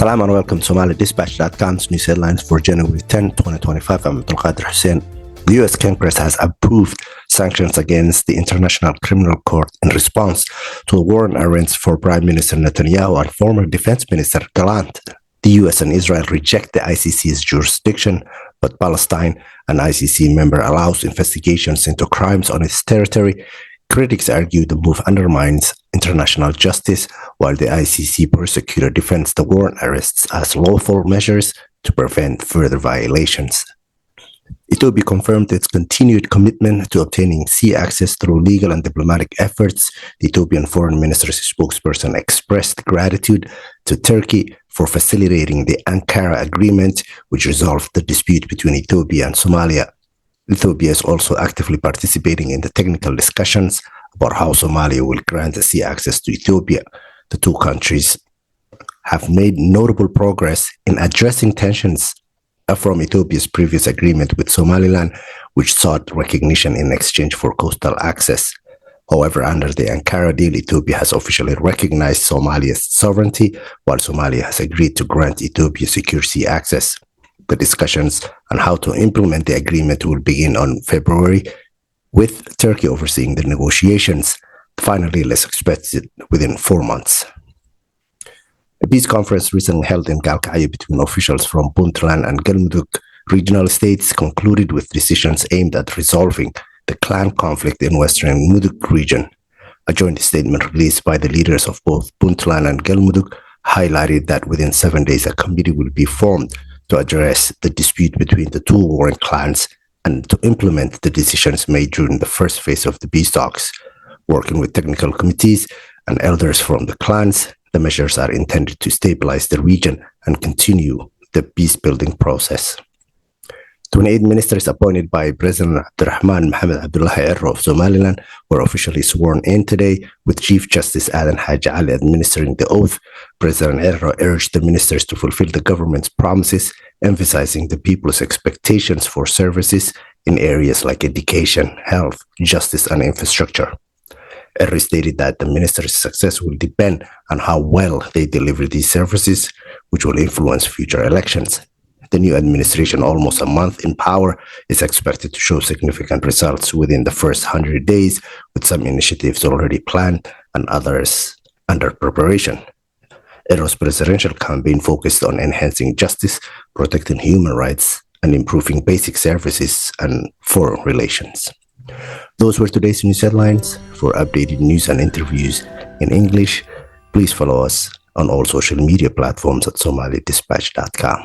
Salam and welcome to SomaliDispatch.com's news headlines for January 10, 2025. I'm Abdul Hussein. The U.S. Congress has approved sanctions against the International Criminal Court in response to a warrant arrest for Prime Minister Netanyahu and former Defense Minister Gallant. The U.S. and Israel reject the ICC's jurisdiction, but Palestine, an ICC member, allows investigations into crimes on its territory. Critics argue the move undermines international justice, while the ICC prosecutor defends the warrant arrests as lawful measures to prevent further violations. Ethiopia confirmed its continued commitment to obtaining sea access through legal and diplomatic efforts. The Ethiopian Foreign Minister's spokesperson expressed gratitude to Turkey for facilitating the Ankara Agreement, which resolved the dispute between Ethiopia and Somalia. Ethiopia is also actively participating in the technical discussions about how Somalia will grant sea access to Ethiopia. The two countries have made notable progress in addressing tensions from Ethiopia's previous agreement with Somaliland, which sought recognition in exchange for coastal access. However, under the Ankara deal, Ethiopia has officially recognized Somalia's sovereignty, while Somalia has agreed to grant Ethiopia secure sea access. The discussions on how to implement the agreement will begin on February, with Turkey overseeing the negotiations. Finally, let's expect it within 4 months. A peace conference recently held in Gaalkacyo between officials from Puntland and Galmudug regional states concluded with decisions aimed at resolving the clan conflict in western Mudug region. A joint statement released by the leaders of both Puntland and Galmudug highlighted that within 7 days a committee will be formed to address the dispute between the two warring clans and to implement the decisions made during the first phase of the peace talks. Working with technical committees and elders from the clans, the measures are intended to stabilize the region and continue the peace-building process. 28 ministers appointed by President Abdirahman Mohamed Abdillahi of Somaliland were officially sworn in today, with Chief Justice Aadan Haji Ali administering the oath. President Cirro urged the ministers to fulfill the government's promises, emphasizing the people's expectations for services in areas like education, health, justice, and infrastructure. Cirro stated that the ministers' success will depend on how well they deliver these services, which will influence future elections. The new administration, almost a month in power, is expected to show significant results within the first 100 days, with some initiatives already planned and others under preparation. Cirro's presidential campaign focused on enhancing justice, protecting human rights, and improving basic services and foreign relations. Those were today's news headlines. For updated news and interviews in English, please follow us on all social media platforms at SomaliDispatch.com.